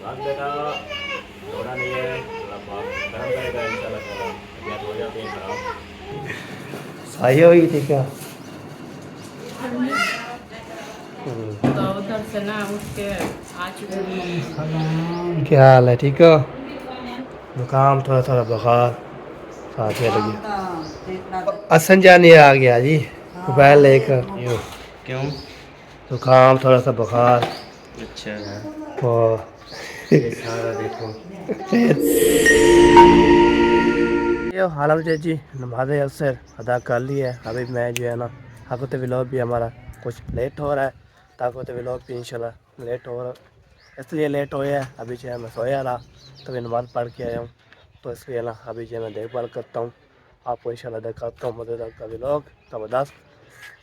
बस बेटा, थोड़ा नहीं है, थोड़ा गर्म करेगा इंशाल्लाह थोड़ा, तबीयत हो जाती है खराब। सही हुई थी क्या? तो उधर से ना उठ के आ चुकी हूँ। क्या हाल है? ठीक हो? जुकाम, थोड़ा थोड़ा बुखार, सांसें लगी। असंजा नहीं आ गया जी, मोबाइल लेकर। क्यों? क्यों? जुकाम, थोड़ा सा बुखार अच्छा है। और ये सारा देखो। ये हालम जी नमाज असर अदा कर ली है। अभी मैं जो है ना ताकत व्लॉग भी हमारा कुछ लेट हो रहा है। ताकत व्लॉग भी इंशाल्लाह लेट हो रहा, इसलिए लेट हो है। अभी जो है मैं सोया रहा, तभी नमाज पढ़ के आया हूँ, तो इसलिए ना अभी जो है मैं देखभाल करता हूँ। आपको इंशाल्लाह दिखाता हूँ मज़ेदार का व्लॉग ज़बरदस्त।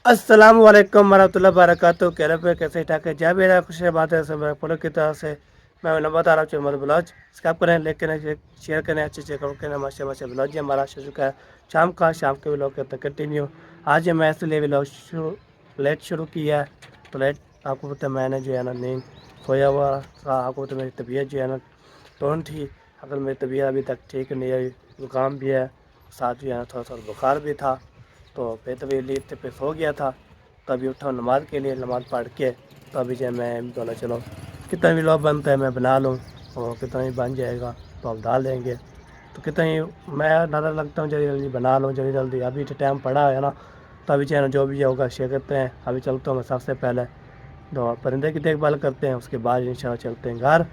अस्सलाम वालेकुम वरहमतुल्लाहि वबरकातुहू। कह रहे कैसे ठाक है जय मेरा खुश बात है सब फॉलो की तरह से मैं नंबर बता रहा हूँ ब्लाउज सब्सक्राइब करें, लेकिन शेयर करें, अच्छे अच्छे कमेंट करें। माशा माशा ब्लाउज जी हमारा शुरू चुका है शाम के ब्लॉग करते कंटिन्यू। आज मैं इसलिए ब्लॉग लेट शुरू किया है, तो लेट आपको पता है मैंने जो है ना नींद सोया हुआ था। आपको तो मेरी तबीयत जो है ना टोन थी, अगर मेरी तबीयत अभी तक ठीक नहीं आई, ज़ुकाम भी है, साथ जो है ना थोड़ा थोड़ा बुखार भी था, तो फिर तभी लीव पे सो गया था। तभी उठा नमाज के लिए, नमाज पढ़ के तो अभी जो है मैं बोला चलो कितना भी लोग बनता है मैं बना लूँ, और कितना ही बन जाएगा तो अब डाल देंगे। तो कितना ही मैं नज़र लगता हूँ जल्दी जल्दी बना लूँ, जल्दी जल्दी अभी तो टाइम पड़ा है ना, तो अभी जो है ना जो भी होगा शेयर करते हैं। अभी चलता हूँ मैं सबसे पहले तो परिंदे की देखभाल करते हैं, उसके बाद इंशाल्लाह चलते हैं घर,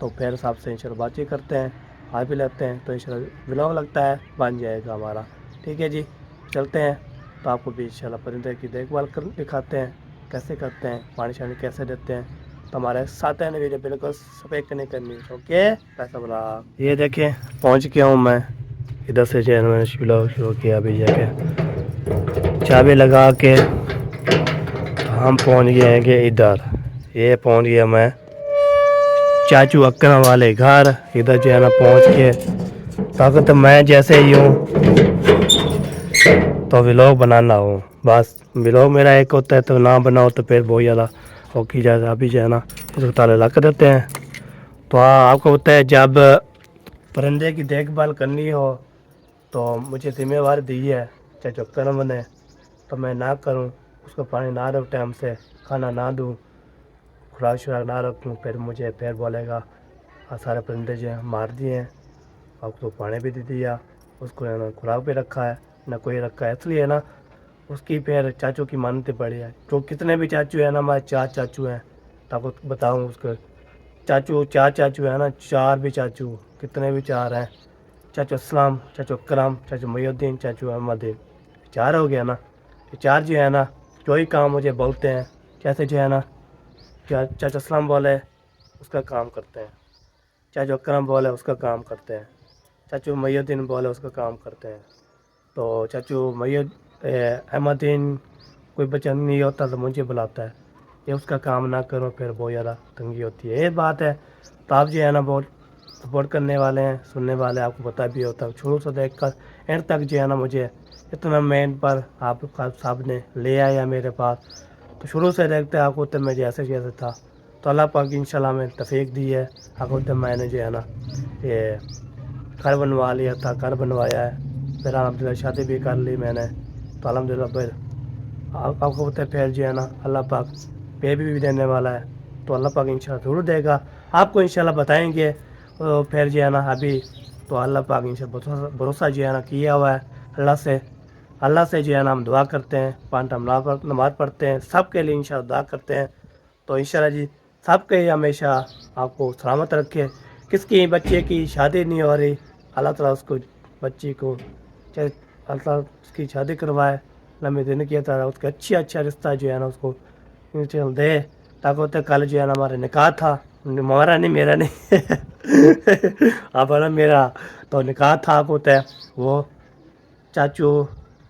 तो फिर साहब से इंशाल्लाह बातचीत करते हैं, खा भी लेते हैं, तो इंशाल्लाह व्लॉग लगता है बन जाएगा हमारा। ठीक है जी, चलते हैं। तो आपको भी इंशाल्लाह परिंदे की देखभाल कर दिखाते हैं कैसे करते हैं, पानी शानी कैसे देते हैं। तो हमारे साथ है वीडियो बिल्कुल सफेद नहीं करनी। ओके पैसा बोला। ये देखें पहुँच गया हूँ मैं, इधर से जो है मैंने व्लॉग शुरू किया। अभी जाके चाबी लगा के हम पहुंच गए हैं कि इधर, ये पहुंच गया मैं चाचू अक्करम वाले घर। इधर जो है ना पहुंच के ताकत मैं जैसे ही हूँ तो व्लॉग बनाना हूँ, बस व्लॉग मेरा एक होता है, तो ना बनाओ तो फिर बहुत ज़्यादा हो की जाता। अभी जो है ना इसको ताले लग देते हैं। तो हाँ आपको होता है जब परिंदे की देखभाल करनी हो तो मुझे जिम्मेवारी दी है चाचू अक्करम ने, तो मैं ना करूँ, उसको पानी ना दूँ टाइम से, खाना ना दूँ, खुराक शुराक ना रखूँ, फिर मुझे फिर बोलेगा सारे परिंदे जो हैं मार दिए हैं, आपको पानी भी दे दिया, उसको है ना खुराक भी रखा है ना कोई रखा है, इसलिए ना उसकी फिर चाचू की मानते पड़ी है। जो कितने भी चाचू है ना, हमारे 4 चाचू हैं, तो आपको बताऊँ उसको चाचू 4 चाचू है ना, 4 भी चाचू, कितने भी 4 हैं, चाचू असलम, चाचू अकरम, चाचू मोहुद्दीन, चाचू अहमदीन, 4 हो गया ना। ये 4 जो है ना जो ही काम मुझे बोलते हैं, जैसे जो है ना चाचा असलम बोले उसका काम करते हैं, चाचू अकरम बोले उसका काम करते हैं, चाचू मोहुद्दीन बोले उसका काम करते हैं। तो चाचू अहमदीन कोई बच्चा नहीं होता तो मुझे बुलाता है, ये उसका काम ना करो फिर बहुत ज़्यादा तंगी होती है। ये बात है। तो आप जो है ना बहुत सपोर्ट करने वाले हैं, सुनने वाले, आपको पता भी होता है शुरू से देख कर एंड तक जो है ना मुझे इतना मेन पर आप साहब ने ले आया मेरे पास, तो शुरू से देखते आपको तो मैं जैसे जैसे था, तो अल्लाह पाक इंशाल्लाह में तौफीक दी है। आपको तो मैंने जो है ना ये घर बनवा लिया था, घर बनवाया है, फिर अलहमदिल्ला शादी भी कर ली मैंने, तो अलहमदिल्ला फिर आपको पता है फिर जो है ना अल्लाह पाक बेबी भी देने वाला है, तो अल्लाह पाक इंशाल्लाह ज़रूर देगा आपको, इंशाल्लाह बताएंगे। और फिर जो है ना अभी तो अल्लाह पाक इंशाल्लाह भरोसा जो है ना किया हुआ है अल्लाह से। अल्लाह से जो है ना हम दुआ करते हैं, 5 टाइम नमाज़ पढ़ते हैं, सबके लिए इंशाल्लाह दुआ करते हैं। तो इंशाल्लाह जी सबके हमेशा आपको सलामत रखे। किसकी बच्चे की शादी नहीं हो रही, अल्लाह ताला उसको बच्ची को चाहे अल्लाह ताला उसकी शादी करवाए, लंबे दिन किया था उसका अच्छा रिश्ता जो है ना उसको इंशाल्लाह दे। ताकि होते कल जो है ना हमारा निकाह था, हमारा नहीं मेरा नहीं आप ना मेरा तो निकाह था, आपको होता है वो चाचू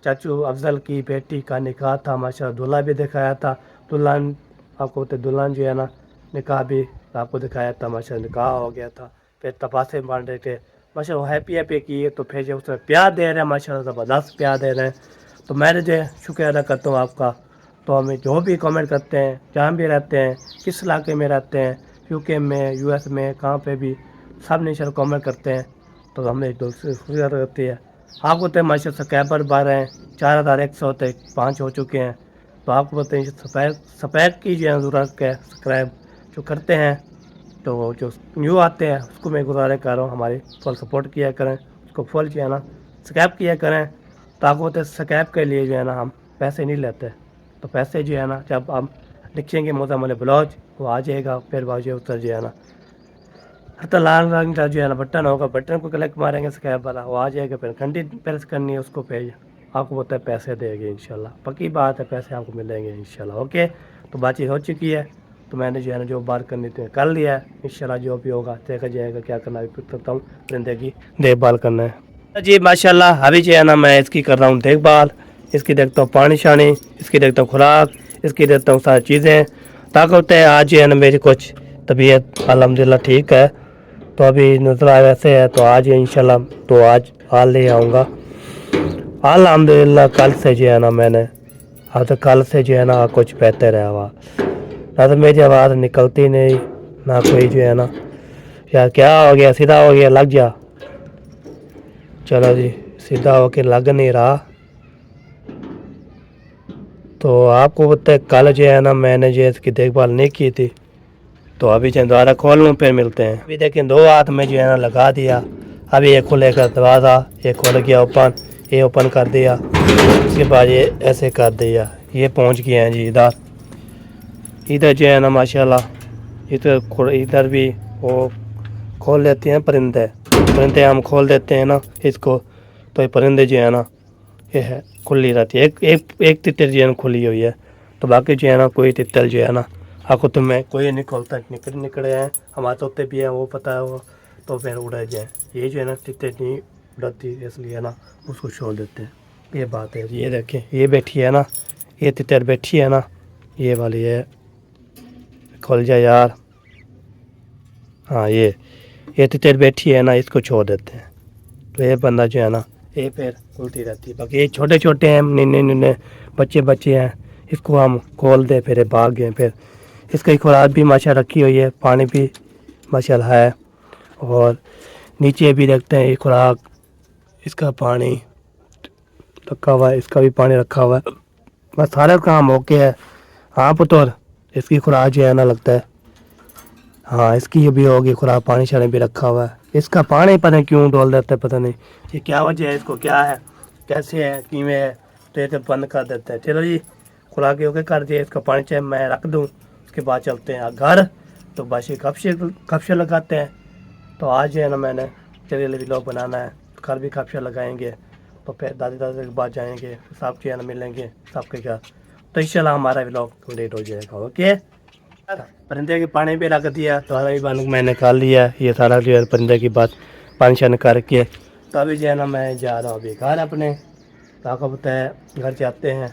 चाचू अफजल की बेटी का निकाह था, माशाल्लाह दूल्हा भी दिखाया था, दुल्हन आपको तो दुल्हन जो है ना निकाह भी आपको दिखाया था, माशाल्लाह निकाह हो गया था, फिर तपासे बांध रहे थे, माशाल्लाह हैप्पी हैप्पी किए। तो फिर जो उसमें प्यार दे रहे हैं माशाल्लाह ज़बरदस्त प्यार दे रहे हैं, तो मैं जो शुक्र अदा करता हूँ आपका। तो हमें जो भी कमेंट करते हैं, जहाँ भी रहते हैं, किस इलाके में रहते हैं, यूके में, यूएस में, कहाँ पे भी सब ने इंशाल्लाह कमेंट करते हैं, तो हमने एक दूसरे से खुशियाँ रहती है। आपको तो माशाल्लाह सब्सक्राइबर बढ़ रहे हैं, 4100 थे, 5 हो चुके हैं। तो आपको बताइए सब्सक्राइब कीजिए ज़रूरत है, सब्सक्राइब जो करते हैं, तो जो न्यू आते हैं उसको मैं गुजारिश कर रहा हूँ हमारी फुल सपोर्ट किया करें, उसको फुल जो है ना सब्सक्राइब किया करें। तो आपको तो सब्सक्राइब के लिए जो है ना हम पैसे नहीं लेते, तो पैसे जो है ना जब हम लिखेंगे मोज़ाम्मेल ब्लॉग वो आ जाएगा, फिर बाजू उतर जो है ना तो लाल रंग का जो है ना बटन होगा, बटन को क्लिक मारेंगे सब्सक्राइब वाला, वो आ जाएगा। फिर घंटी प्रेस करनी है उसको, पे आपको पता है पैसे देंगे इंशाल्लाह, पक्की बात है, पैसे आपको मिलेंगे इंशाल्लाह। ओके, तो बातचीत हो चुकी है, तो मैंने जो है ना जो बात करनी थी कर लिया है। इंशाल्लाह जो भी होगा देखा जाएगा, क्या करना है करता हूँ, परिंदे की देखभाल करना है जी माशाल्लाह। अभी जो है ना मैं इसकी कर रहा हूँ देखभाल, इसकी देखता हूँ पानी शानी, इसकी देखता हूँ खुराक, इसकी देखता हूँ सारी चीज़ें, ताकत है। आज जो है ना मेरी कुछ तबीयत अल्हम्दुलिल्लाह ठीक है, तो अभी नजर आया वैसे है, तो आज इंशाल्लाह तो आज हाल ले आऊँगा अल्हम्दुलिल्लाह। कल से जो है ना मैंने अब तो कल से जो है ना कुछ बेहतर है हुआ, ना तो मेरी आवाज़ निकलती नहीं, ना कोई जो है ना यार क्या हो गया, सीधा हो गया, लग जा, चलो जी सीधा हो के लग नहीं रहा। तो आपको पता है कल जो है ना मैंने जो इसकी देखभाल नहीं की थी, तो अभी जो दोबारा खोल लूँ फिर मिलते हैं। अभी देखिए 2 हाथ में जो है ना लगा दिया, अभी ये खुलेगा दरवाज़ा, ये खुल गया ओपन, ये ओपन कर दिया, उसके बाद ये ऐसे कर दिया, ये पहुंच गए हैं जी इधर। इधर जो है ना माशाल्लाह इधर भी वो खोल लेते हैं परिंदे हम खोल देते हैं ना इसको, तो ये परिंदे जो है ना ये है खुली रहती है। एक तितर जो है ना खुली हुई है, तो बाकी जो है ना कोई तितर जो है ना आपको तो मैं कोई नहीं खोलता, निकले हैं हमारे तोते भी हैं, वो पता है वो, तो फिर उड़ जाए। ये जो है ना तितर नहीं उड़ती, इसलिए ना उसको छोड़ देते हैं, ये बात है। ये देखें ये बैठी है ना, ये तितर बैठी है ना, ये वाली है, खोल जा यार, हाँ ये तितर बैठी है ना, इसको छोड़ देते हैं। तो ये बंदा जो है ना ये फिर खुलती रहती है। बाकी ये छोटे छोटे हैं, नन्हे बच्चे हैं, इसको हम खोल दे फिर भाग गए। फिर इसकी खुराक भी माशा रखी हुई है, पानी भी माशाल्लाह है, और नीचे भी देखते हैं ये खुराक, इसका पानी रखा हुआ है, इसका भी पानी रखा हुआ है, बस सारा काम ओके है। हाँ पुत्र, इसकी खुराक जो है ना लगता है, हाँ इसकी भी होगी खुराक, पानी शानी भी रखा हुआ है। इसका पानी पता नहीं क्यों डोल देता है, पता नहीं ये क्या वजह है, इसको क्या है, कैसे है, किमें है, तो ये तो बंद कर देते हैं। चलो जी खुराक ओके कर दिए, इसका पानी चाहे मैं रख दूँ, उसके बाद चलते हैं घर, तो बाशी कपशे लगाते हैं। तो आज जो है ना मैंने चलिए व्लॉग बनाना है, घर भी कपशे लगाएंगे, तो फिर दादी के बाद जाएंगे, सब जो है ना मिलेंगे सबके घर, तो इंशाल्लाह हमारा व्लॉग कंप्लीट हो जाएगा। ओके, परिंदे के पानी भी रख दिया, तो भी पानी मैंने निकाल लिया, ये सारा जो है परिंदे की बात पानी शानी करके, तो अभी जो है ना मैं जा रहा हूँ अभी घर अपने, तो आपको पता है घर जाते हैं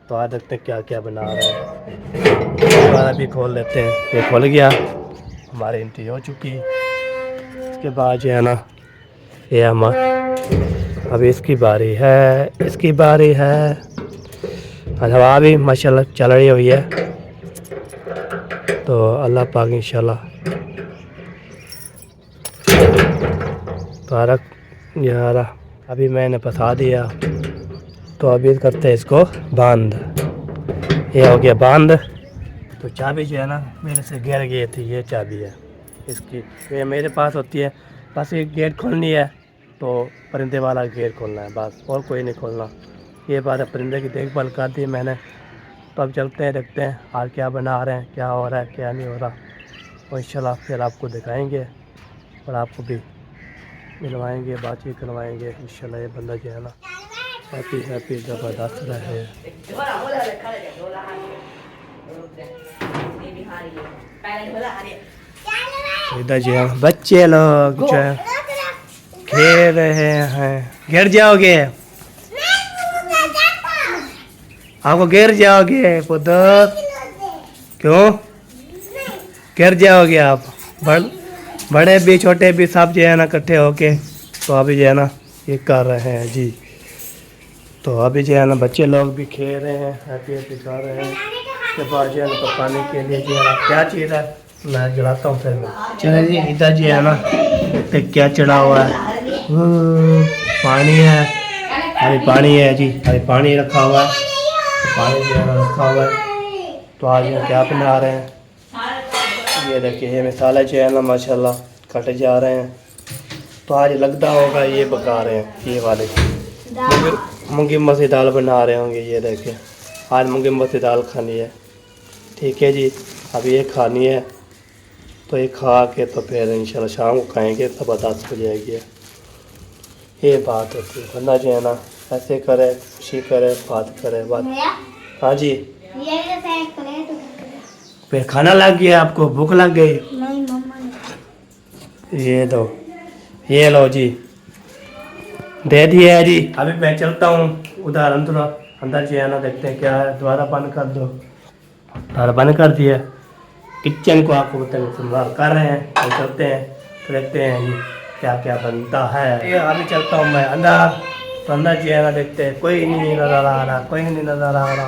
तो आज देखते हैं क्या क्या बना रहे हैं। दोबारा भी खोल लेते हैं, ये खुल गया, हमारी एंट्री हो चुकी। इसके बाद जो है ना ये हम अभी इसकी बारी है, हवा भी माशाल्लाह चल रही हुई है, तो अल्लाह पाक इंशाल्लाह तारक यार अभी मैंने फंसा दिया, तो अभी करते हैं इसको बंद, ये हो गया बंद। तो चाबी जो है ना मेरे से गिर गई थी, ये चाबी है इसकी, ये मेरे पास होती है, बस एक गेट खोलनी है, तो परिंदे वाला गेट खोलना है बस, और कोई नहीं खोलना। ये बात है, परिंदे की देखभाल कर दी मैंने, तो अब चलते हैं देखते हैं आज क्या बना रहे हैं, क्या हो रहा है क्या नहीं हो रहा, और इंशाल्लाह फिर आपको दिखाएंगे और आपको भी मिलवाएंगे, बातचीत करवाएंगे इंशाल्लाह। ये बंदा जो है ना हैप्पी ज़बरदस्त रहे। इधर जो है बच्चे लोग जो है खेल रहे हैं, गिर जाओगे, आपको गिर जाओगे पुत्र, क्यों गिर जाओगे आप, बड़े भी छोटे भी सब जो है ना इकट्ठे होके, तो अभी जो है ना ये कर रहे हैं जी। तो अभी जो है ना बच्चे लोग भी खेल रहे हैं, हैप्पी कर रहे हैं। उसके बाद जो है ना पकाने के लिए जो है ना क्या चीज़ है, मैं जलाता हूँ फिर मैं। चले जी, इधर जी है ना, देखते क्या चढ़ा हुआ है। पानी है, अभी पानी है जी, अभी पानी रखा हुआ है, पानी जो है ना रखा हुआ है। तो आज ये क्या बना रहे हैं, ये देखिए ये मसाले जो है ना माशाल्लाह कटे जा रहे हैं। तो आज लगता होगा ये पका रहे हैं, ये वाले मूंगी मसूर दाल बना रहे होंगे। ये देखिए आज मूंगी मसूर दाल खानी है, ठीक है जी। अब ये खानी है, तो ये खा के तो फिर इंशाल्लाह शाम को खाएंगे, तब 10 हो जाएगी। ये बात होती है, वरना जो है ना ऐसे करे खुशी करे बात करे बात। हाँ जी, फिर खाना लग गया, आपको भूख लग गई? नहीं मम्मा ने। ये दो, ये लो जी, दे दिया है जी। अभी मैं चलता हूँ उधर अंदर, अंदर जो है ना देखते हैं क्या है। दोबारा बंद कर दो, दोबारा बंद कर दिया। किचन को आपको इस्तेमाल कर रहे हैं, तो चलते हैं तो देखते हैं जी क्या क्या बनता है। ये अभी चलता हूँ मैं अंदर, तो अंदर जो है ना देखते हैं कोई नहीं नज़र आ रहा, कोई नहीं नज़र आ रहा।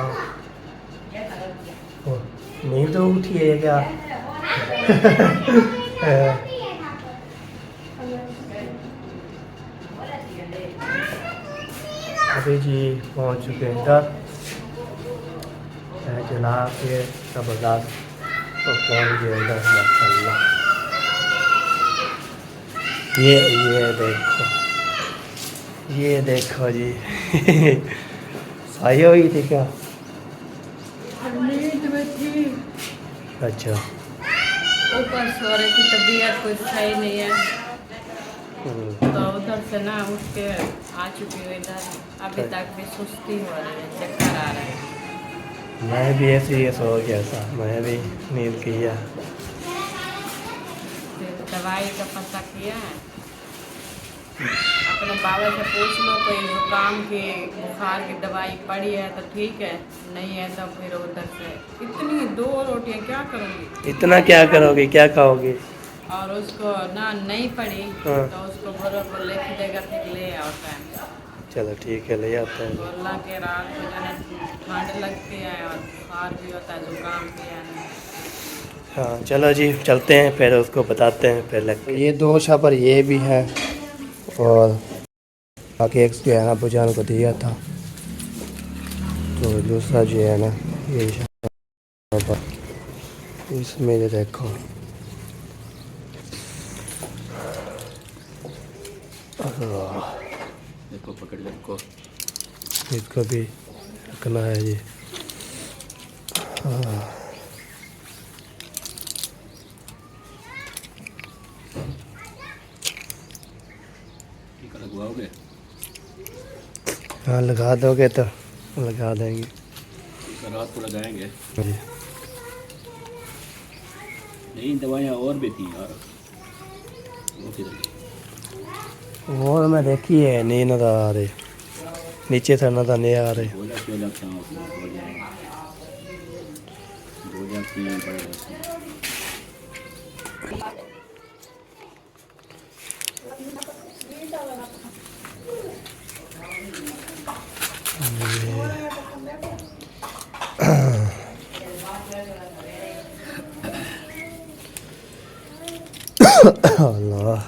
ओ, नींद तो उठी है क्या? अभी जी पहुंच चुके हैं इधर, जला के ज़बरदस्त तो पहुंच गए इधर माशाल्लाह। ये देखो जी सही हुई थी क्या? नींद में थी, अच्छा, ऊपर सो रही थी, तबीयत कुछ सही नहीं है, तो उधर से ना उठ के आ चुकी हूँ इधर। अभी तक भी सुस्ती हो रही है, चक्कर आ रहे हैं। मैं भी ऐसे ही सो गया था, मैं भी नींद किया। फिर दवाई का पता किया है, अपने बाबा से पूछ लो कोई जुकाम की बुखार की दवाई पड़ी है तो ठीक है, नहीं है तो फिर उधर से। इतनी 2 रोटियां क्या करूँगी? इतना क्या करोगे, क्या खाओगे? और उसको ना नहीं पड़ी हाँ। तो उसको बोलो को लिख देगा, फिर ले आओ टाइम। चलो ठीक है, ले आते हैं। बोला कि रात को जाने ठंड लगती है और बुखार भी होता है, जुकाम भी है नहीं। हाँ चलो जी चलते हैं, फिर उसको बताते हैं फिर लग। ये 2 पर ये भी है, और बाकी एक जो है ना बुझान को दिया था, तो दूसरा जो है ना ये पर इसमें ये देखो देखो पकड़ ले इसको। इसको भी रखना है जी। हाँ टीका लगवाओगे? हाँ लगा दोगे तो लगा देंगे। टीका रात को लगाएंगे। जी नहीं दवाइयाँ और भी थी यार, वो किधर गई? और मैं देखी है नहीं नजर आ रहे, नीचे से नजर नहीं आ रहे। बोला क्यों लगता हूँ उसमें बोला क्यों पड़ेगा उसमें। अल्लाह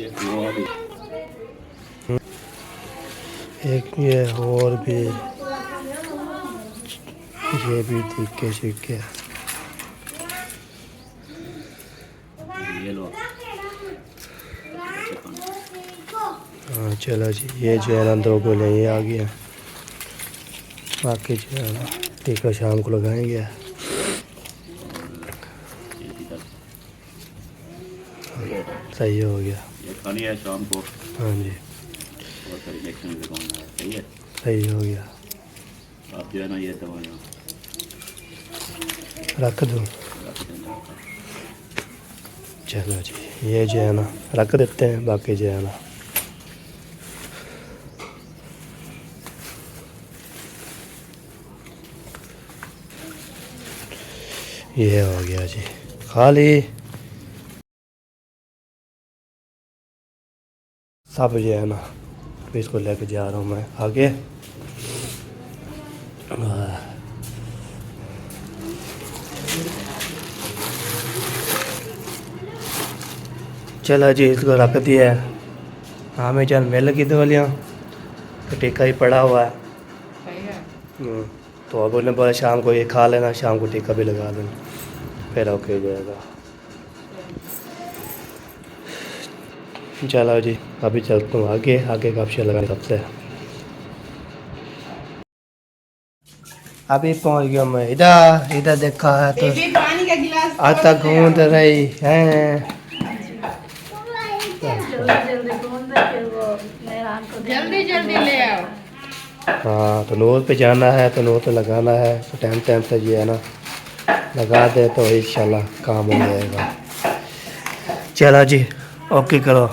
एक वो अभी एक ये और भी, ये भी दिखे शिके। ये लो। हाँ चलो जी, ये जो है ना 2 गोलियाँ ये आ गया, बाकी जो है ना टीका शाम को लगाएंगे। सही हो गया। ये खानी है शाम को। हाँ जी और फिर इंजेक्शन भी लगवाना है, सही है। सही हो गया, आप जो है ना ये दवाइयाँ रख दूँ? रख देना। चलो जी ये जो है ना रख देते हैं, बाकी जो है ना ये हो गया जी खाली। सब जो है ना तो इसको लेके जा रहा हूँ मैं आगे। चलो जी, इसको रख दिया है। हमें जान मिल की दवालियाँ तो टीका ही पड़ा हुआ है। सही है। तो अब उन्हें बोला शाम को ये खा लेना, शाम को टीका भी लगा लेना, फिर ओके हो जाएगा। चलो जी, अभी चलता हूँ आगे, आगे का ऑप्शन लगा सकते हैं। अभी पहुँच गया मैं इधर, इधर देखा है तो बेबी पानी का गिलास आता घूम रही है। जल्दी जल्दी ले आओ। हाँ, तो नोट पे जाना है तो नोट पे लगाना है, तो टाइम टाइम से जो है ना लगा दे तो इंशाल्लाह काम हो जाएगा। चलो जी, ओके करो।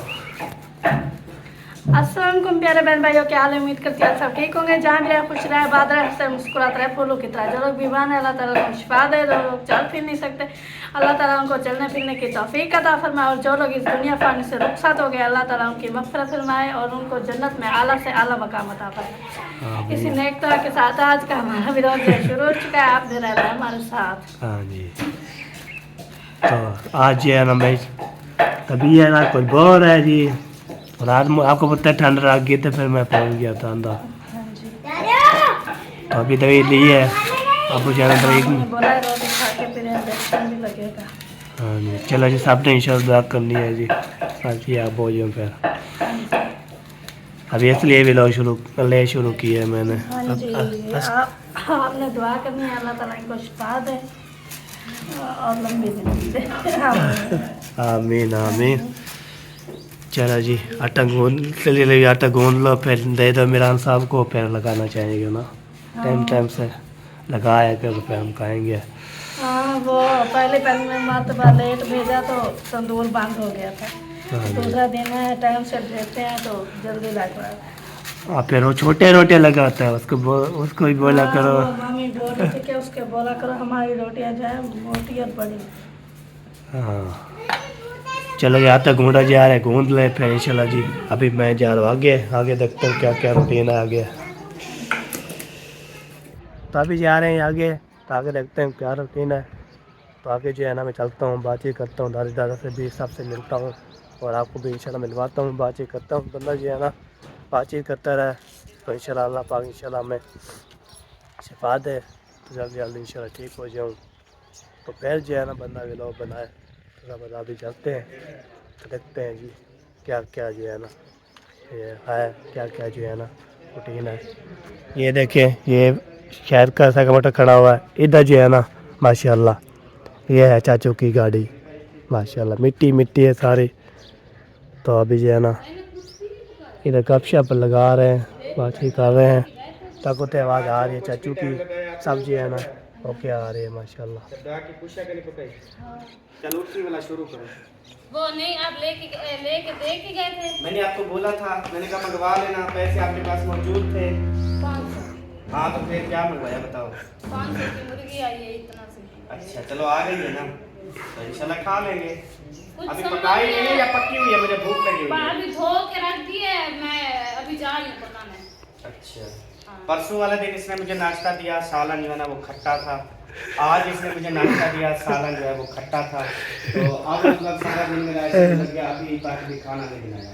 अस्सलाम वालेकुम प्यारे बहन भाइयों, क्या हाल है? उम्मीद करती है आप सब ठीक होंगे। जहाँ भी रहे खुश रहे, बात रहे, हंसते मुस्कुराते रहे फूलों की तरह। जो लोग बीमार है अल्लाह ताला उनको शिफा दे, जो लोग चल फिर नहीं सकते अल्लाह ताला उनको चलने फिरने की तौफीक अता फरमाए, और जो लोग इस दुनिया फानी से रुखसत हो गए अल्लाह ताला उनकी मग़फ़िरत फरमाए और उनको जन्नत में आला से आला मकाम अता फरमाए। इसी नेक दुआ के साथ आज का हमारा व्लॉग शुरू हो चुका है। आप भी रह रहे हैं हमारे साथ। हाँ जी, तो आज जो है ना मैं तभी है ना कुछ बोर है जी, और आज आपको पता है ठंड लग गई तो फिर मैं पहुंच गया था अंदर। तो अभी दवाई ली है, अब जाना दवाई। बोला है रोटी खा के फिर इंजेक्शन भी लगेगा। हाँ जी, चलो जी, सबने इंशाल्लाह करनी है जी, ताकि आप हो जाओ फिर। अभी इसलिए भी लो शुरू किया है मैंने। हाँ जी, आपने दुआ करनी है अल्लाह ताला इनको शिफा दे और लंबी जिंदगी दे। आमीन आमीन। चलो जी, आटा गूंद लो, फिर दे दो मिरान साहब को, फिर लगाना चाहिए ना टाइम टाइम से लगाया कर तो फिर हम खाएंगे। हाँ, वो पहले मरतबा लेट भेजा तो तंदूर बंद हो गया था। दूसरा दिन है टाइम से देते हैं तो जल्दी लग रहा है। फिर वो छोटे रोटियाँ लगाता है, उसको भी बोला करो। मम्मी बोल रही थी कि उसके बोला करो हमारी रोटियाँ जो है मोटी और बड़ी। हाँ, चलो ये आटा गूंदा जा रहा है, गूंद ले फिर इंशाल्लाह जी। अभी मैं जा रहा हूँ आगे देखता हूँ क्या क्या रूटीन है आगे। तो अभी जा रहे हैं आगे, तो आगे देखते हैं क्या रूटीन है। तो आगे जो है ना मैं चलता हूँ, बातचीत करता हूँ, दादी दादा से भी सबसे मिलता हूँ और आपको भी इंशाल्लाह मिलवाता हूँ, बातचीत करता हूँ। बंदा जो है ना बातचीत करता रहे तो इंशाल्लाह अल्लाह पाक इंशाल्लाह हमें शिफा दे, तो जल्दी जल्दी इंशाल्लाह ठीक हो जाऊँ। तो फिर जो है ना बंदा व्लॉग बनाए, तो बता भी चलते हैं, तो देखते हैं जी क्या क्या जो है ना ये है, क्या क्या जो है ना रूटीन है। ये देखें, ये शहर का ऐसा टमाटर खड़ा हुआ है, इधर जो है ना माशाल्लाह ये है चाचू की गाड़ी, माशाल्लाह मिट्टी मिट्टी है सारी। तो अभी जो है ना इधर गपशप लगा रहे हैं, बातचीत कर रहे हैं, तक तो आवाज़ आ रही है चाचू की, सब जो है ना ओके आ रही है माशाल्लाह। चलो उसी वाला शुरू करो। वो नहीं, आप लेके दे के गए थे। मैंने आपको बोला था, मैंने कहा मंगवा लेना, पैसे आपके पास मौजूद थे। 500 हाँ, तो फिर क्या मंगवाया बताओ। 500 की मुर्गी आई है इतना से। अच्छा चलो आ गई है ना, तो इंशाल्लाह खा लेंगे। कुछ अभी सामान पकाई नहीं है या पक्की हुई है? मुझे भूख लगी हुई है। अभी धो के रख दिए, मैं अभी जा रही हूँ पकाने। अच्छा, परसों वाले दिन इसने मुझे नाश्ता दिया, सालन जो है ना वो खट्टा था। आज इसने मुझे नाश्ता दिया, सालन जो है वो खट्टा था। तो अब मतलब सारा दिन मेरा ऐसे लग गया, अभी तक भी खाना नहीं बनाया।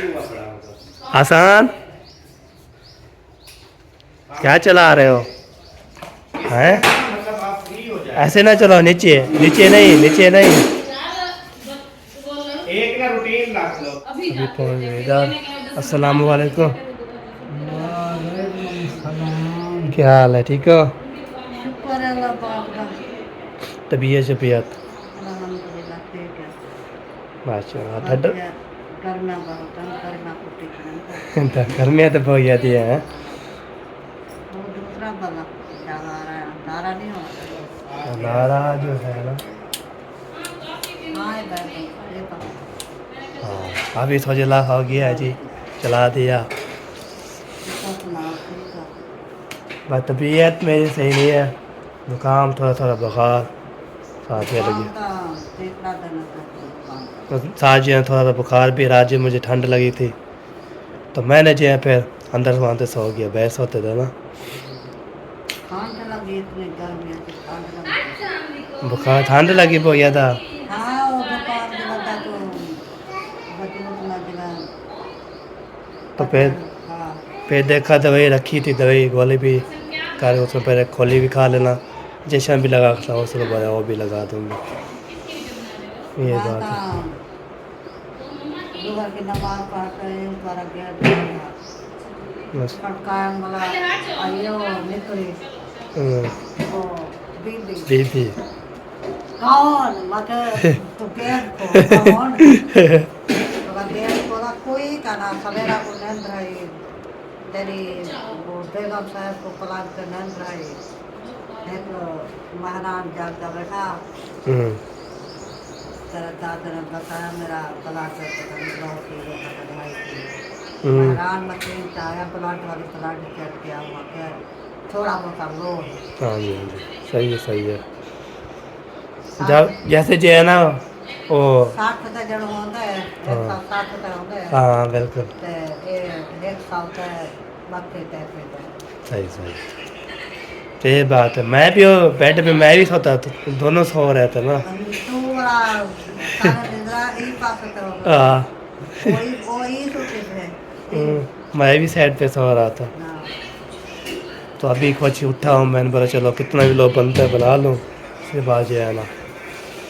हुआ पड़ा होगा। आसान क्या चला रहे हो हैं? मतलब आप फ्री हो जाए, ऐसे ना चलो, नीचे नीचे नहीं, नीचे नहीं। एक ना रूटीन रख लो। अभी अस्सलाम वालेकुम, क्या हाल है? ठीक हो? शुक्र है अल्लाह पाक का। तबीयत शबीयत अल्हम्दुलिल्लाह ठीक है। माशाल्लाह। ठंड करना बहुत करना कुछ गर्मियाँ तो बहुत जाती है। वो दूसरा वाला ज़्यादा आ रहा है, अंधारा नहीं हो रहा। हमारा जो है ना हाँ ये तो हाँ अभी सोचला हो गया जी, चला दिया। बस तबीयत मेरी सही नहीं है, जुकाम थोड़ा थोड़ा बुखार साथ में लगी, तो साथ जो है थोड़ा सा बुखार भी, रात जो मुझे ठंड लगी थी तो मैंने जो है फिर अंदर वहाँ से सो गया, बैस होते थे ना ठंड लगी इतनी गर्मी है ठंड लगी बुखार ठंड लगी बहुत ज़्यादा। हाँ वो बुखार जो लगा तो बचने को लगा तो फिर देखा दवाई रखी थी, दवाई गोली भी कर उसमें पहले खोली भी खा लेना, इंजेक्शन भी लगा था उसके बाद वो भी लगा दूँगी। ये बात है। सुबह की नमाज पढ़ते हैं पर गया बस पटकाया वाला आइयो निकली वो बीबी कौन मगर तो गेट को कौन तो गेट को कोई का ना सवेरा को नींद रही तेरी वो बेगम साहब को पलाट कर नींद रही एक महाराज जागता बैठा तेरा दादा ने बताया मेरा पलाट कर बहुत ही बढ़ाई थी महाराज मशीन चाहे पलाट वाली पलाट चढ़ गया वहाँ के थोड़ा बहुत लो हाँ जी सही है सही है। जब जैसे जो है ना वो 60 का जड़ होता है 160 का होता है हाँ बिल्कुल ते एक साल का वक्त है सही सही। तो ये बात है, मैं भी वो बेड पे मैं भी सोता था, दोनों सो रहे थे ना। तू बड़ा सारा निद्रा ही पास होता हाँ वही सोते थे मैं भी साइड पे सो रहा था। तो अभी कुछ उठा हूँ, मैंने बोला चलो कितना भी लोग बनता है बना लूँ, उसके बाद जो है ना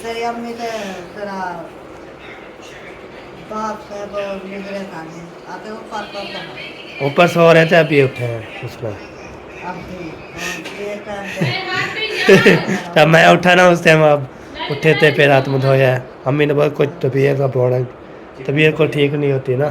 तेरी अम्मी ने तेरा बाप से वो निगरे खाने आते ऊपर सो रहे थे, अभी उठे हैं उसमें। तब मैं उठा ना उस टाइम, अब उठे थे फिर हाथ मुँह धोया। अम्मी ने बहुत कुछ तबीयत का बोला, तबीयत को ठीक नहीं होती ना।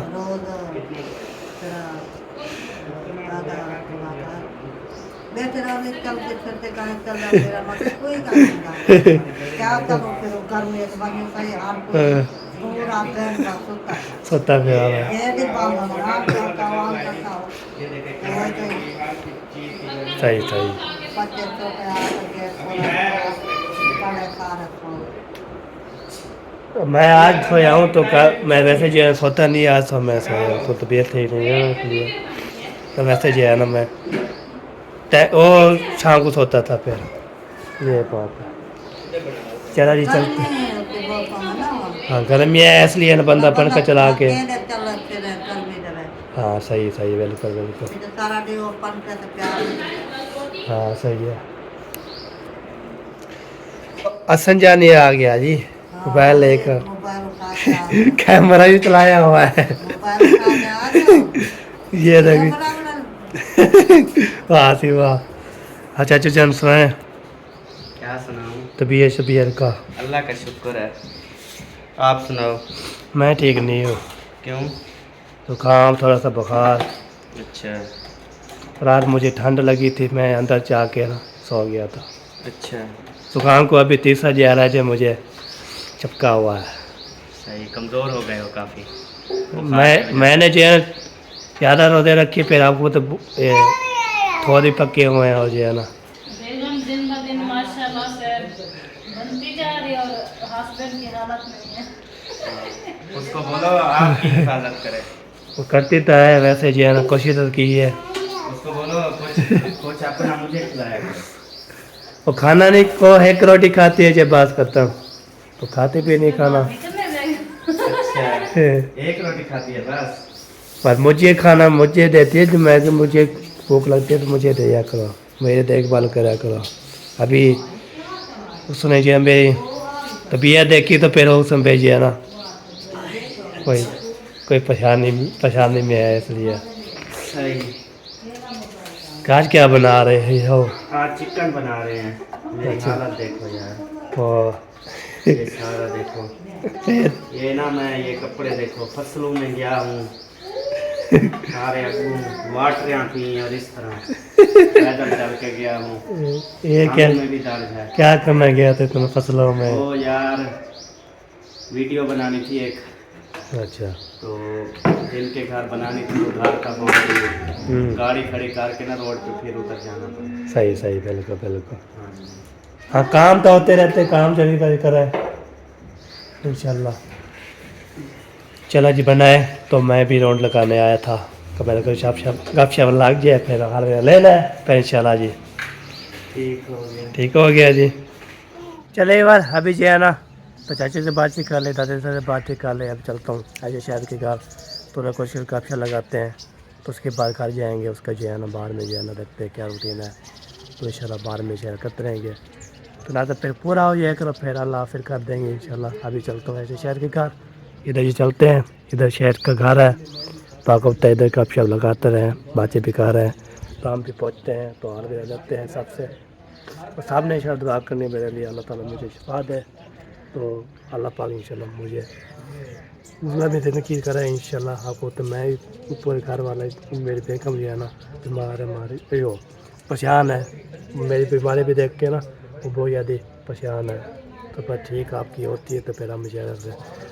सोता फिर सही सही। मैं आज सोया हूँ तो मैं वैसे जो है सोता नहीं, आज तो मैं सोया तो तबीयत ठीक नहीं है इसलिए। तो वैसे जो है ना मैं वो शाम को सोता था फिर। ये बात है, चला जी चलते। हाँ गर्मी है इसलिए ना बंदा पंखा चला के। हाँ सही सही बिल्कुल बिल्कुल। हाँ सही है। असंजा नहीं आ गया जी, मोबाइल लेकर कैमरा भी चलाया हुआ है। ये देखिए वाह सी वाह। अच्छा चचन सुनाए क्या सुनाऊं? तबीयत शबीयत का अल्लाह का शुक्र है, आप सुनाओ। मैं ठीक नहीं हूँ। क्यों? जुकाम थोड़ा सा बुखार। अच्छा रात मुझे ठंड लगी थी, मैं अंदर जाके ना सो गया था। अच्छा जुकाम को अभी तीसरा जा रहा है जो मुझे चिपका हुआ है। सही, कमज़ोर हो गए हो काफ़ी। मैंने जो है ज़्यादा रोज़े रखी, फिर आपको तो थोड़ी पके हुए हैं और जो है ना बेगम दिन ब दिन माशाल्लाह से बनती जा रही है और हस्बैंड की हालत नहीं है। उसको बोलो आपकी हिफाजत करे। वो करती तो है वैसे जो है ना, कोशिश तो की है। उसको बोलो कुछ अपना मुझे खिलाया करो। वो खाना नहीं को एक रोटी खाती है जब बात करता हूँ, तो खाती भी नहीं खाना। अच्छा एक रोटी खाती है बस। पर मुझे खाना मुझे देती है, जो मैं मुझे भूख लगती है तो मुझे दिया करो, मेरी देखभाल करा करो। अभी उसने जो मेरी तबीयत देखी तो फिर उसमें भेजिए ना, कोई परेशानी में है इसलिए। सही। आज क्या बना रहे हैं हो? आज चिकन बना रहे हैं। मेरी हालत देखो यार, और ये सारा देखो। ये ना मैं ये कपड़े देखो, फसलों में गया हूँ सारे वाटरियाँ पी और इस तरह पैदल चल के गया हूँ। ये क्या में भी दर्द है। क्या करना गया था तुम फसलों में? ओ यार वीडियो बनानी थी एक, अच्छा तो जिनके घर बनानी थी वो घर का बहुत गाड़ी खड़ी करके ना रोड पे फिर उधर जाना पड़ा। सही सही बिल्कुल बिल्कुल। हाँ काम तो होते रहते, काम जल्दी कर करे इंशाल्लाह। चला जी बनाए तो मैं भी राउंड लगाने आया था, कब गप शप लग जाए फिर हाल ले लें फिर इंशाल्लाह जी। ठीक हो गया जी। चले बार अभी जो है ना तो चाचे से बातचीत कर ले, दादा से बातचीत कर ले। अब चलता हूँ ऐसे शहर के घर, थोड़ा कुछ काफिया लगाते हैं तो उसके बाद घर जाएंगे। उसका जो है ना बाहर में जो है ना देखते हैं क्या रूटीन है, तो इंशाल्लाह बाहर में शेयर करते रहेंगे। तो ना तो फिर पूरा हो जाए करो फिर अल्लाह फिर कर देंगे इंशाल्लाह। अभी चलता हूँ ऐसे शहर के घर, इधर ही चलते हैं, इधर शहर का घर है तो आपको पता है इधर काफिया लगाते रहें, बातें भी कर रहे हैं। शाम भी पहुँचते हैं तो हाल भी रह जाते हैं सबसे। तो सामने इंशाल्लाह दुआ करने मेरे लिए अल्लाह ताला मुझे शिफा दे, तो अल्लाह पाक इंशाल्लाह मुझे मैं भी नकीर करा है इंशाल्लाह। आपको तो मैं पूरे घर वाला मेरी बेगम जो है ना बीमार है, हमारी यो परेशान है, मेरी बीमारी भी देख के ना वो बहुत ज़्यादा परेशान है। तो फिर ठीक आपकी होती है तो फिर हम ज़्यादा से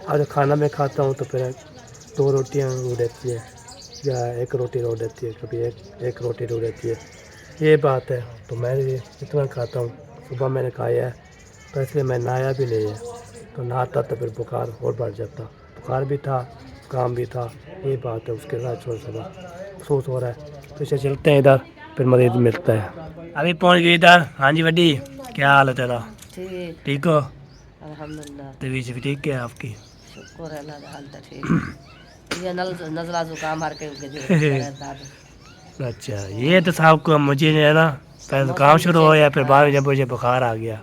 अब जब खाना मैं खाता हूँ तो फिर 2 रोटियाँ रो देती है या 1 रोटी रो देती है, कभी एक रोटी रो देती है, ये बात है। तो मैं इतना खाता हूँ, सुबह मैंने खाया है तो इसलिए मैं नहाया भी नहीं है, तो नहाता तो फिर बुखार और बढ़ जाता। बुखार भी था, काम भी था, ये बात है। उसके साथ थोड़ा सा अफसोस हो रहा है। तो इसे चलते हैं इधर, फिर मरीज मिलता है। अभी पहुंच गए इधर। हाँ जी वड्डी, क्या हाल है तेरा? ठीक ठीक हो? अल्हम्दुलिल्लाह, तबीयत भी ठीक है आपकी? शुक्र है अल्लाह का, हाल तो ठीक। ये नज़ला जुकाम हर के रहता है। अच्छा, ये तो साहब को मुझे है ना पहले काम शुरू हो या फिर बाद में जब मुझे बुखार आ गया।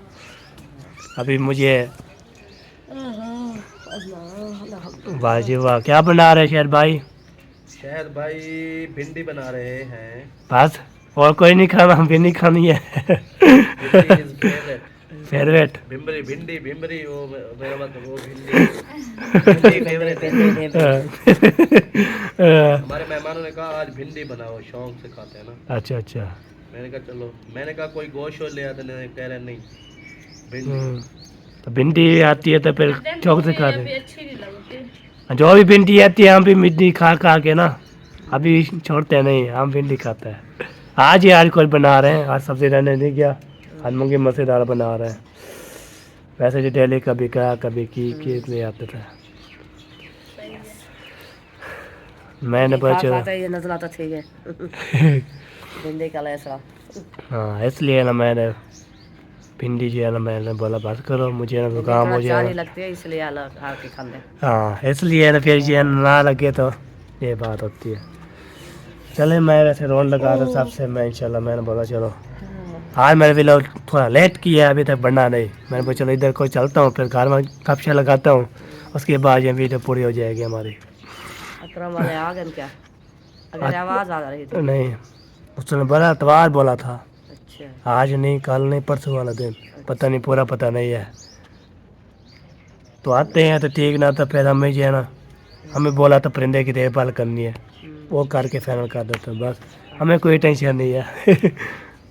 अभी मुझे वाह जी वाह, क्या बना रहे शहर भाई? शहद भाई भिंडी बना रहे हैं। बस और कोई नहीं खाना, भिंडी खानी है। फेवरेट भिंबरी भिंडी भिंबरी वो मेरा मतलब वो भिंडी फेवरेट है। हमारे मेहमानों ने कहा आज भिंडी बनाओ, शौक से खाते हैं ना। अच्छा अच्छा, मैंने कहा चलो, मैंने कहा कोई गोश्त ले आते, कह रहे नहीं भिंडी। तो भिंडी आती है तो फिर चौक से खाते हैं। जो भी भिंडी आती है हम भी भिंडी खा खा के ना अभी छोड़ते नहीं, हम भिंडी खाते हैं। आज ही आज कोई बना रहे हैं, आज सब्जी रहने नहीं गया, आज मूंगी मसूर दाल बना रहे हैं। वैसे जो डेली कभी क्या कभी की ले आते थे। मैंने बचा ये नज़ला तो ठीक है। भिंडी का लैसा। हाँ, इसलिए ना मैंने भिंडी जो है ना मैंने बोला बस करो, मुझे ना जुकाम हो जाए नहीं लगती है इसलिए आके खाते। हाँ, इसलिए ना फिर जो है ना लगे तो ये बात होती है। चले मैं वैसे रोन लगा था सबसे, मैं इंशाल्लाह मैंने बोला चलो आज मेरे भी लोग थोड़ा लेट किया, अभी तक बनना नहीं। मैंने बोला चलो इधर को चलता हूँ, फिर घर में कपशा लगाता हूँ, उसके बाद ये वीडियो पूरी हो जाएगी हमारी। अकरम वाले आ गए क्या? अगर आवाज़ आ रही थी नहीं, उसने बड़ा इतवार बोला था, अच्छा आज नहीं कल नहीं परसों वाला दिन, पता नहीं पूरा पता नहीं है। तो आते हैं तो ठीक, ना तो फिर हमें जो है ना हमें बोला तो परिंदे की देखभाल करनी है, वो करके फाइनल कर देते हैं बस, हमें कोई टेंशन नहीं है।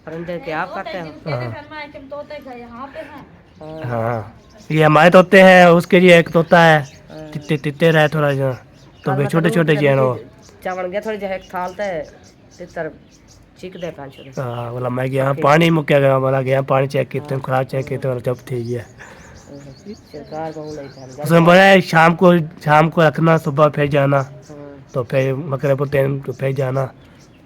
परिंदे के आप करते हो? हाँ, ये हमारे तोते हैं, उसके लिए एक तोता है तित्ते तित्ते रहे थोड़ा सा, तो वे छोटे छोटे जो है ना चावल गया थोड़ी जगह खालते तितर चीक दे पांच छोटे। हाँ, बोला मैं गया पानी मुक्या गया, बोला गया पानी चेक किए खुराक चेक किए तो जब ठीक है। सरकार बहु नहीं था उसने बोला शाम को रखना, सुबह फिर जाना, तो फिर मकरे पर तो फिर जाना,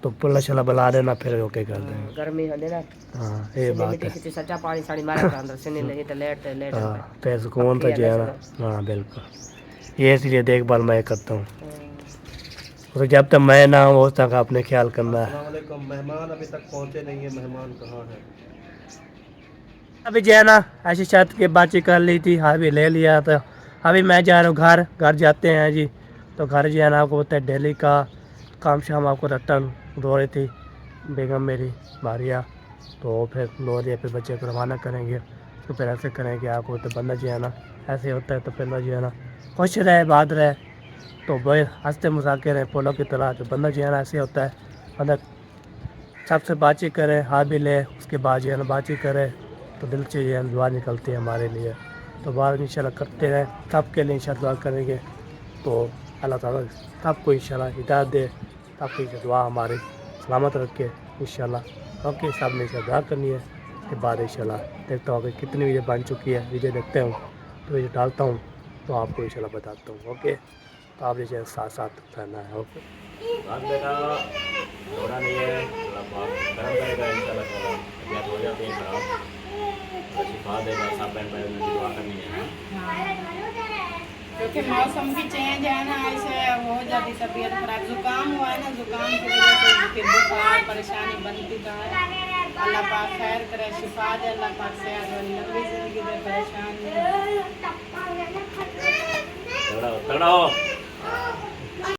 तो पुल्ला शला बुला देना, फिर ओके कर देंगे। गर्मी होने ना। हाँ, ये बात है। किसी सच्चा पानी साड़ी मारे का अंदर से नहीं लगी तो लेट हाँ, फिर सुकून तो जो है ना। हाँ बिल्कुल, ये इसलिए देखभाल मैं करता हूँ, तो जब तक मैं ना हूँ उस तक आपने ख्याल करना है। अस्सलामुअलैकुम, मेहमान अभी तक पहुंचे नहीं है, मेहमान कहाँ है? अभी जो है ना ऐसी छत की बातचीत कर ली थी, अभी ले लिया था। अभी मैं जा रहा हूँ घर जाते हैं जी। तो घर जो है ना आपको पता है डेली का काम शाम आपको रटन रो रही थी बेगम मेरी मारिया, तो फिर रो रही है, फिर बच्चे को रवाना करेंगे, तो फिर ऐसे करेंगे। आपको तो बंदा जो है ना ऐसे होता है, तो फिर जो है ना खुश रहे बात रहे, तो भाई हंसते मजाके रहे फूलों की तरह। तो बंदा जो है ना ऐसे होता है, बंदा सबसे बातचीत करे, हाथ भी ले, उसके बाद जो है ना बातचीत करे, तो दिल से जो है दुआ निकलती है हमारे लिए। तो बात इंशाल्लाह करते रहें, सबके लिए इंशाल्लाह दुआ करेंगे, तो अल्लाह ताला सबको इंशाल्लाह हिदायत दे, सबकी दुआ हमारी सलामत रखे इंशाल्लाह। ओके, सब ने इंशाल्लाह दुआ करनी है। उसके बाद इंशाल्लाह देखता हूँ कि कितनी वीडियो बन चुकी है, वीडियो देखते हूँ तो वीडियो डालता हूँ, तो आपको इंशाल्लाह बताता हूँ। ओके, तो आप लीजिए साथ साथ रहना है। ओके। बात बेटा थोड़ा नहीं है, थोड़ा गर्म करेगा इंशाल्लाह ताला, तबीयत हो जाती है खराब, और शिफा देगा, सब बहन भाई ने दुआ करनी है। क्योंकि मौसम भी चेंज है ना, ऐसे हो जाती तबीयत खराब। जुकाम हुआ है ना, जुकाम की वजह से फिर बुखार परेशानी बनती का है। अल्लाह पाक खैर करे, शिफा दे, अल्लाह पाक सेहत वाली लंबी जिंदगी दे, परेशान नहीं। तगड़ा हो